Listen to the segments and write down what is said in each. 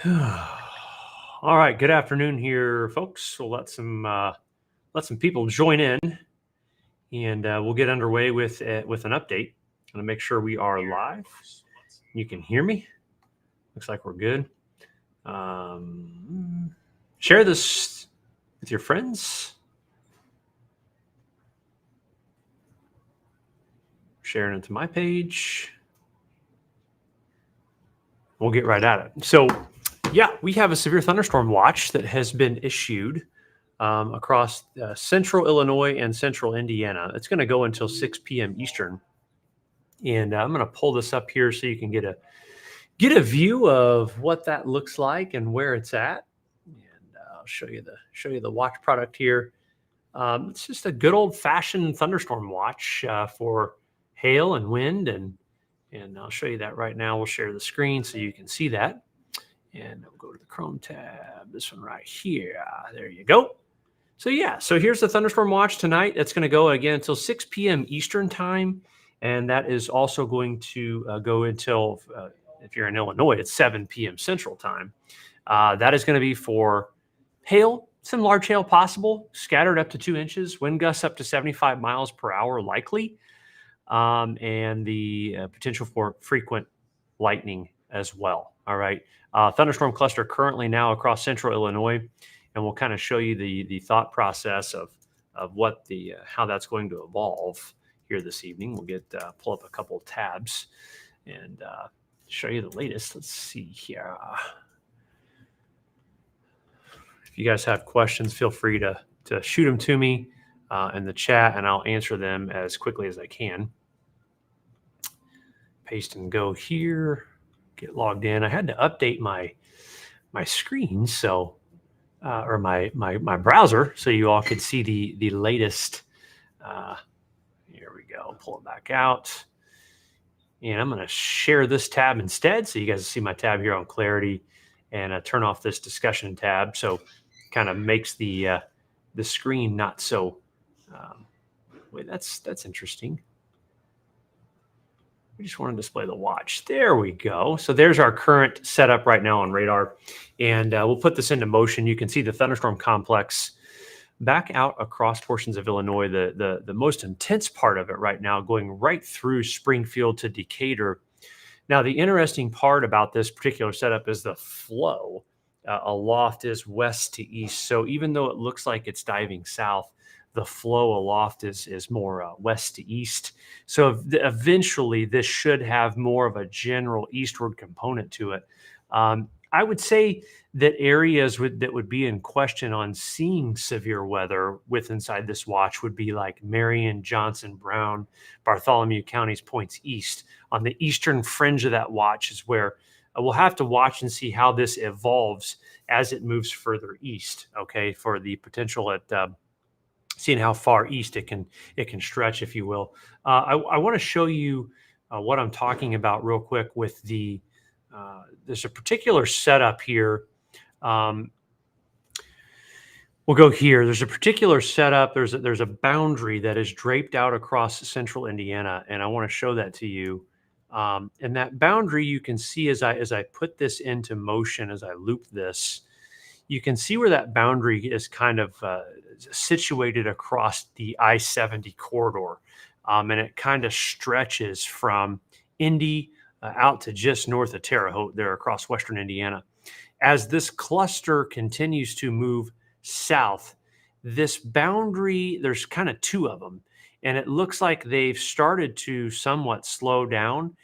All right, good afternoon here, folks. We'll let some people join in, and we'll get underway with an update. I'm gonna make sure we are live. You can hear me. Looks like we're good. Share this with your friends. Sharing it to my page. We'll get right at it. So, yeah, we have a severe thunderstorm watch that has been issued across central Illinois and central Indiana. It's going to go until 6 p.m. Eastern. And I'm going to pull this up here so you can get a view of what that looks like and where it's at. And I'll show you the watch product here. It's just a good old fashioned thunderstorm watch for hail and wind, and I'll show you that right now. We'll share the screen so you can see that. And we'll go to the Chrome tab. This one right here. There you go. So yeah, so here's the thunderstorm watch tonight. It's going to go again until 6 p.m. Eastern time, and that is also going to go until, if you're in Illinois, it's 7 p.m. Central time. That is going to be for hail, some large hail possible, scattered up to 2 inches, wind gusts up to 75 miles per hour likely, and the potential for frequent lightning as well. All right. Thunderstorm cluster currently now across central Illinois, and we'll kind of show you the thought process of what how that's going to evolve here this evening. We'll get pull up a couple of tabs and show you the latest. Let's see here. If you guys have questions, feel free to shoot them to me in the chat, and I'll answer them as quickly as I can. Paste and go here. Get logged in. I had to update my screen, so or my browser, so you all could see the latest. Here we go. Pull it back out, and I'm going to share this tab instead, so you guys see my tab here on Clarity, and turn off this discussion tab, so kind of makes the screen not so. Wait, that's interesting. We just want to display the watch. There we go. So there's our current setup right now on radar. And we'll put this into motion. You can see the thunderstorm complex back out across portions of Illinois, the most intense part of it right now, going right through Springfield to Decatur. Now, the interesting part about this particular setup is the flow. Aloft is west to east. So even though it looks like it's diving south, the flow aloft is more west to east. So eventually this should have more of a general eastward component to it. I would say that areas that would be in question on seeing severe weather with inside this watch would be like Marion, Johnson, Brown, Bartholomew counties points east. On the eastern fringe of that watch is where we'll have to watch and see how this evolves as it moves further east, okay, for the potential at seeing how far east it can stretch, if you will. I want to show you what I'm talking about real quick with the there's a particular setup here. We'll go here. There's a particular setup. There's a boundary that is draped out across central Indiana, and I want to show that to you. And that boundary you can see as I put this into motion, as I loop this, you can see where that boundary is kind of situated across the I-70 corridor. And it kind of stretches from Indy out to just north of Terre Haute there across western Indiana. As this cluster continues to move south, this boundary, there's kind of two of them, and it looks like they've started to somewhat slow down.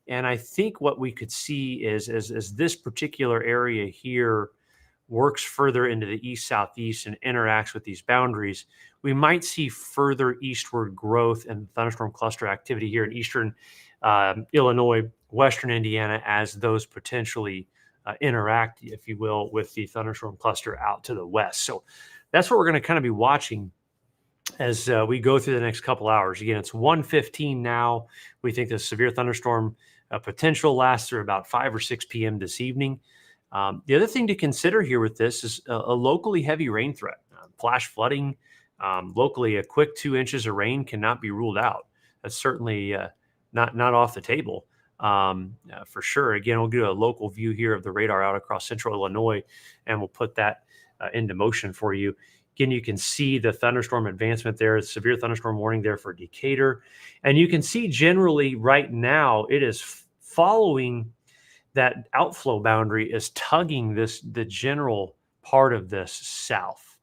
And I think what we could see is this particular area here works further into the east-southeast and interacts with these boundaries, we might see further eastward growth and thunderstorm cluster activity here in eastern Illinois, western Indiana, as those potentially interact, if you will, with the thunderstorm cluster out to the west. So that's what we're going to kind of be watching as we go through the next couple hours. Again, it's 1:15 now. We think the severe thunderstorm potential lasts through about 5 or 6 p.m. this evening. The other thing to consider here with this is a locally heavy rain threat. Flash flooding, locally a quick 2 inches of rain cannot be ruled out. That's certainly not off the table. for sure. Again, we'll do a local view here of the radar out across central Illinois, and we'll put that into motion for you. Again, you can see the thunderstorm advancement there, severe thunderstorm warning there for Decatur. And you can see generally right now it is following that outflow boundary, is tugging the general part of this south.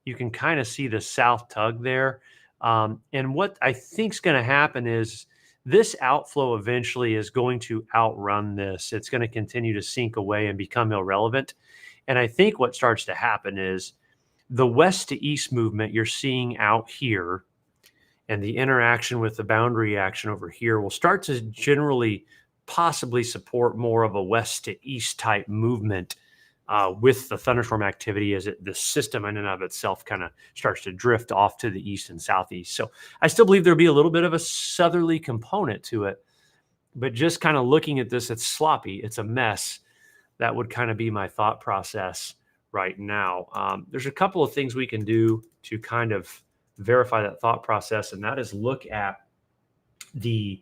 You can kind of see the south tug there. And what I think is going to happen is this outflow eventually is going to outrun this. It's going to continue to sink away and become irrelevant. And I think what starts to happen is the west to east movement you're seeing out here and the interaction with the boundary action over here will start to generally possibly support more of a west to east type movement with the thunderstorm activity as the system in and of itself kind of starts to drift off to the east and southeast. So I still believe there'll be a little bit of a southerly component to it, but just kind of looking at this, it's sloppy. It's a mess. That would kind of be my thought process right now. There's a couple of things we can do to kind of verify that thought process, and that is look at the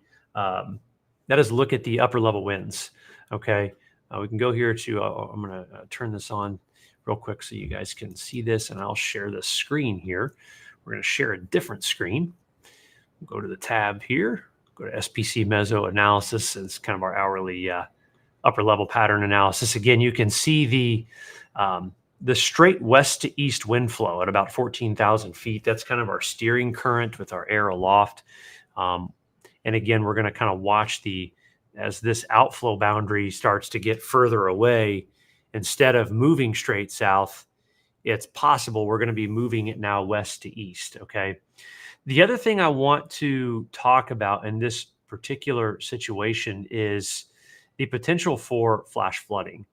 upper level winds. Okay, we can go here to. I'm going to turn this on real quick so you guys can see this, and I'll share the screen here. We're going to share a different screen. Go to the tab here. Go to SPC Meso Analysis. It's kind of our hourly upper level pattern analysis. Again, you can see the straight west to east wind flow at about 14,000 feet. That's kind of our steering current with our air aloft. And again, we're going to kind of watch as this outflow boundary starts to get further away, instead of moving straight south, it's possible we're going to be moving it now west to east. Okay. The other thing I want to talk about in this particular situation is the potential for flash flooding.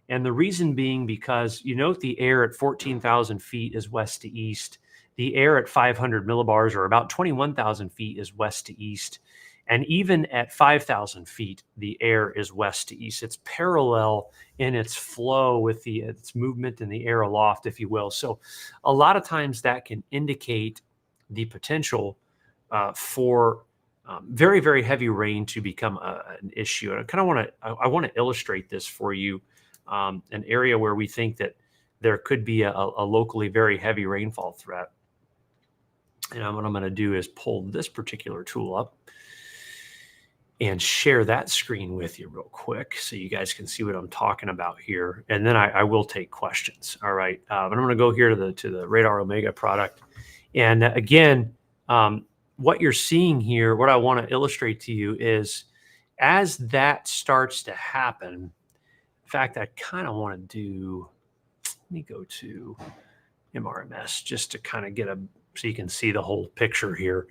And the reason being because you note the air at 14,000 feet is west to east. The air at 500 millibars, or about 21,000 feet, is west to east. And even at 5,000 feet, the air is west to east. It's parallel in its flow with its movement in the air aloft, if you will. So a lot of times that can indicate the potential for very, very heavy rain to become an issue. And I want to illustrate this for you, an area where we think that there could be a locally very heavy rainfall threat. And what I'm going to do is pull this particular tool up and share that screen with you real quick so you guys can see what I'm talking about here. And then I will take questions. All right. But I'm going to go here to the Radar Omega product. And again, what you're seeing here, what I want to illustrate to you is as that starts to happen, in fact, I kind of want to do, let me go to MRMS just to kind of so you can see the whole picture here.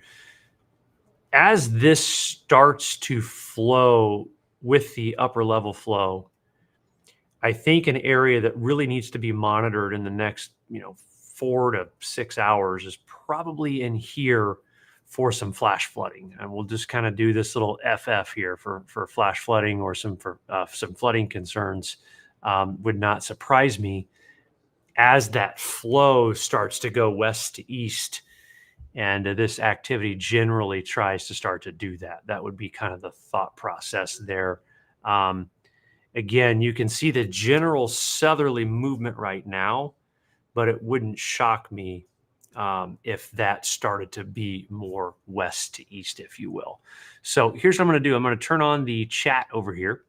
As this starts to flow with the upper level flow, I think an area that really needs to be monitored in the next, 4 to 6 hours is probably in here for some flash flooding. And we'll just kind of do this little FF here for flash flooding or some flooding concerns. Would not surprise me as that flow starts to go west to east. And this activity generally tries to start to do that. That would be kind of the thought process there. Again, you can see the general southerly movement right now, but it wouldn't shock me if that started to be more west to east, if you will. So here's what I'm going to do. I'm going to turn on the chat over here,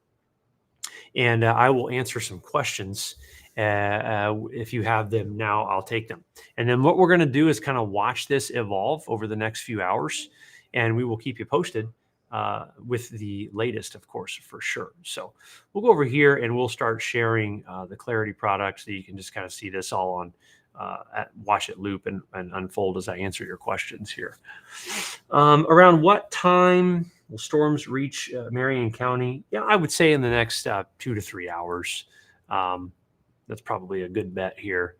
and I will answer some questions. If you have them now, I'll take them. And then what we're going to do is kind of watch this evolve over the next few hours, and we will keep you posted with the latest, of course, for sure. So we'll go over here and we'll start sharing the Clarity product so you can just kind of see this all on, watch it loop and unfold as I answer your questions here. Around what time will storms reach Marion County? Yeah, I would say in the next 2 to 3 hours. That's probably a good bet here.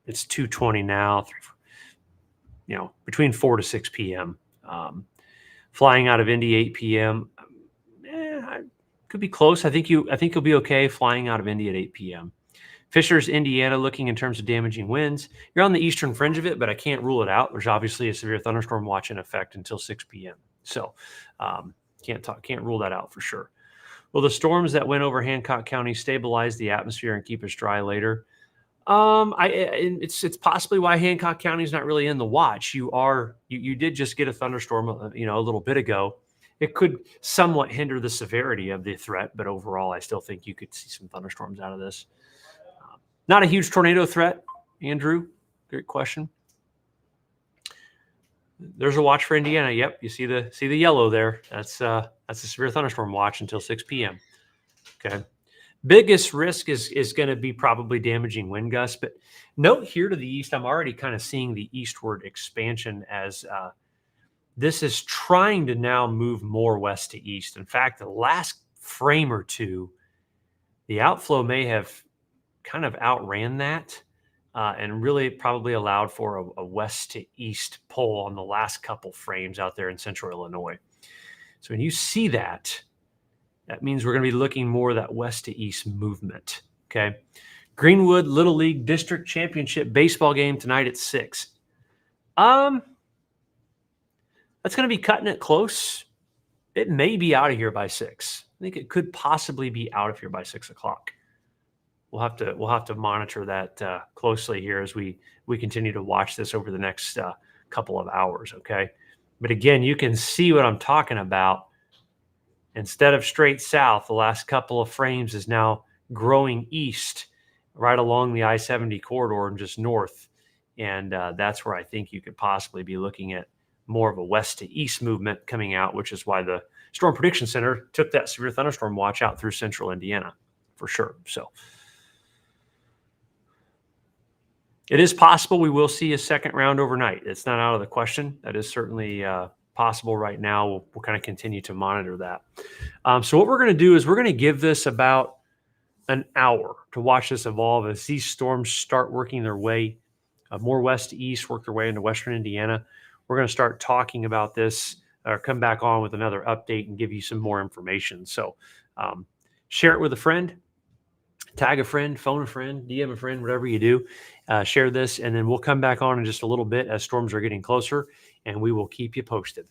It's 2:20 now, between 4 to 6 p.m. Flying out of Indy 8 p.m. Could be close. I think you'll be okay flying out of Indy at 8 p.m. Fishers, Indiana, looking in terms of damaging winds. You're on the eastern fringe of it, but I can't rule it out. There's obviously a severe thunderstorm watch in effect until 6 p.m. So Can't rule that out for sure. Will the storms that went over Hancock County stabilize the atmosphere and keep us dry later? It's possibly why Hancock County is not really in the watch. You did just get a thunderstorm, a little bit ago. It could somewhat hinder the severity of the threat, but overall, I still think you could see some thunderstorms out of this. Not a huge tornado threat, Andrew. Great question. There's a watch for Indiana. Yep, you see the yellow there. That's a severe thunderstorm watch until 6 p.m. Okay. Biggest risk is going to be probably damaging wind gusts, but note here to the east, I'm already kind of seeing the eastward expansion as this is trying to now move more west to east. In fact, the last frame or two, the outflow may have kind of outran that and really probably allowed for a west to east pull on the last couple frames out there in central Illinois. So when you see that, that means we're going to be looking more of that west to east movement. Okay. Greenwood Little League District Championship baseball game tonight at 6. That's going to be cutting it close. It may be out of here by 6. I think it could possibly be out of here by 6 o'clock. We'll have to monitor that closely here as we continue to watch this over the next couple of hours. Okay. But again, you can see what I'm talking about. Instead of straight south, the last couple of frames is now growing east right along the I-70 corridor and just north. And that's where I think you could possibly be looking at more of a west to east movement coming out, which is why the Storm Prediction Center took that severe thunderstorm watch out through central Indiana for sure. So it is possible we will see a second round overnight. It's not out of the question. That is certainly possible right now. We'll kind of continue to monitor that. So what we're going to do is we're going to give this about an hour to watch this evolve as these storms start working their way more west to east, work their way into western Indiana. We're going to start talking about this or come back on with another update and give you some more information. So share it with a friend, tag a friend, phone a friend, DM a friend, whatever you do. Share this, and then we'll come back on in just a little bit as storms are getting closer, and we will keep you posted.